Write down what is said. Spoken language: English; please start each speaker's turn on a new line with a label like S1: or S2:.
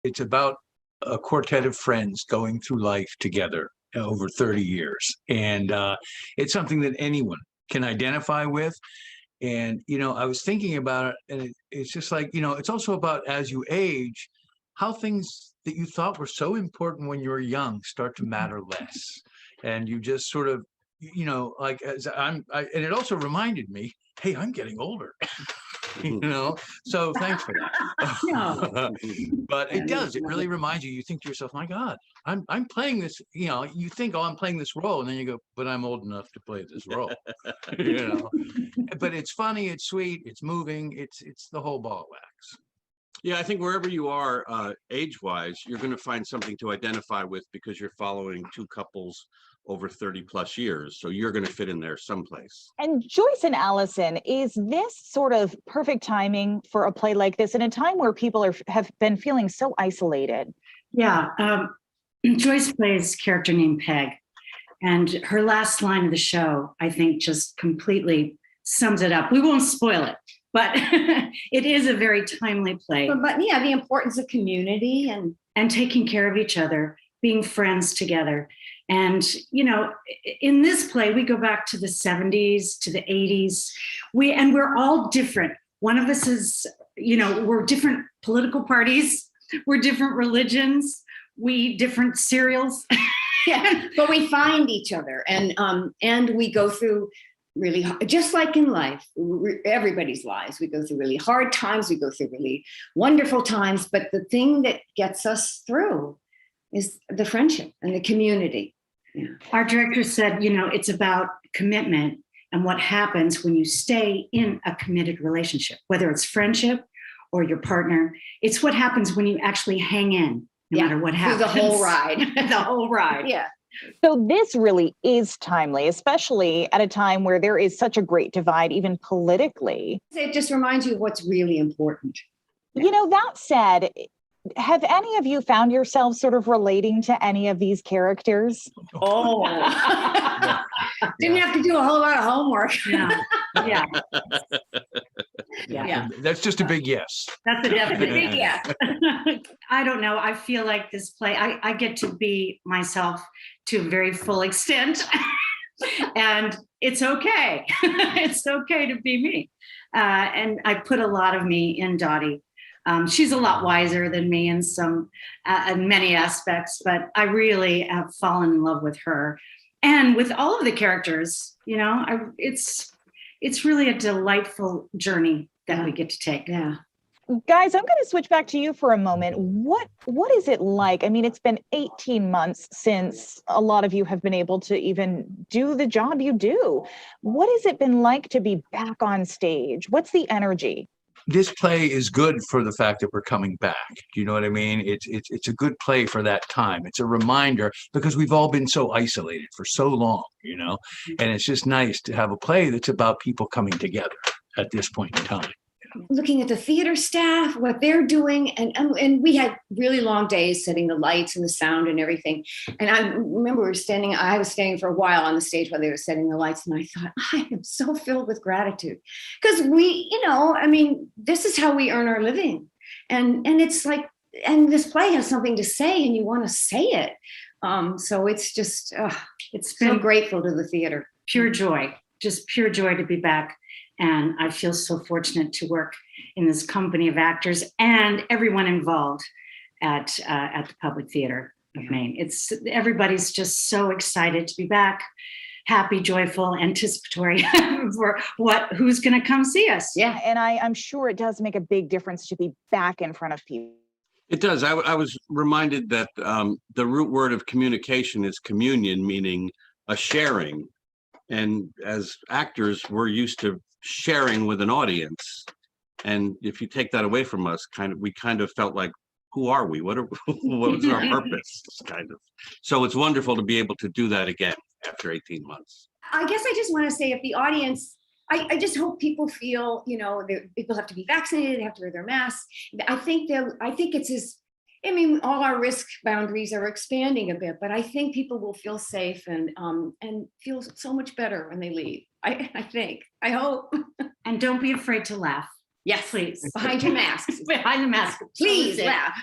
S1: It's about a quartet of friends going through life together over 30 years. And it's something that anyone can identify with. And, I was thinking about it, and it's just like, it's also about as you age, how things that you thought were so important when you were young start to matter less. And you just sort of, like and it also reminded me, hey, I'm getting older. So thanks for that.
S2: No.
S1: But it does, it really reminds you think to yourself, my God, I'm playing this, you think, oh, I'm playing this role, and then you go, but I'm old enough to play this role. But it's funny, it's sweet, it's moving, it's the whole ball of wax.
S3: Yeah, I think wherever you are age-wise, you're going to find something to identify with because you're following two couples over 30 plus years. So you're going to fit in there someplace.
S4: And Joyce and Allison, is this sort of perfect timing for a play like this in a time where people have been feeling so isolated?
S2: Yeah. Joyce plays a character named Peg. And her last line of the show, I think, just completely sums it up. We won't spoil it, but it is a very timely play.
S5: But yeah, the importance of community
S2: and taking care of each other, being friends together. And, in this play, we go back to the 70s, to the 80s. We're all different. One of us is, we're different political parties. We're different religions. We eat different cereals.
S5: Yeah, but we find each other, and we go through really, just like in life, everybody's lives, we go through really hard times, we go through really wonderful times, but the thing that gets us through is the friendship and the community. Yeah.
S2: Our director said, it's about commitment and what happens when you stay in a committed relationship, whether it's friendship or your partner. It's what happens when you actually hang in, no matter what happens.
S5: The whole ride.
S2: The whole ride.
S5: Yeah.
S4: So this really is timely, especially at a time where there is such a great divide, even politically.
S5: It just reminds you of what's really important.
S4: That said, have any of you found yourselves sort of relating to any of these characters?
S5: Oh, didn't have to do a whole lot of homework.
S2: Yeah.
S5: Yeah.
S1: That's just a big yes.
S2: That's a definite
S5: Big yes.
S2: I don't know. I feel like this play, I get to be myself to a very full extent. And it's okay. It's okay to be me. And I put a lot of me in Dottie. She's a lot wiser than me in many aspects, but I really have fallen in love with her. And with all of the characters, it's really a delightful journey that we get to take.
S5: Yeah.
S4: Guys, I'm going to switch back to you for a moment. What is it like? I mean, it's been 18 months since a lot of you have been able to even do the job you do. What has it been like to be back on stage? What's the energy?
S1: This play is good for the fact that we're coming back. Do you know what I mean? It's a good play for that time. It's a reminder because we've all been so isolated for so long, and it's just nice to have a play that's about people coming together at this point in time.
S5: Looking at the theater staff, what they're doing, and we had really long days setting the lights and the sound and everything. And I remember I was standing for a while on the stage while they were setting the lights, and I thought, I am so filled with gratitude because this is how we earn our living, and it's like, and this play has something to say, and you want to say it. So it's just, it's been so grateful to the theater.
S2: Pure joy, just pure joy to be back. And I feel so fortunate to work in this company of actors and everyone involved at the Public Theater of Maine. Everybody's just so excited to be back, happy, joyful, anticipatory for who's going to come see us.
S4: Yeah, and I'm sure it does make a big difference to be back in front of people.
S3: It does. I was reminded that the root word of communication is communion, meaning a sharing. And as actors, we're used to sharing with an audience, and if you take that away from us, we kind of felt like, who are we? What was our purpose? Kind of. So it's wonderful to be able to do that again after 18 months.
S5: I guess I just want to say, if the audience, I just hope people feel, people have to be vaccinated, they have to wear their masks. I think all our risk boundaries are expanding a bit, but I think people will feel safe and feel so much better when they leave. I hope.
S2: And don't be afraid to laugh.
S5: Yes,
S2: please.
S5: Behind your masks.
S2: Behind the mask.
S5: Please laugh.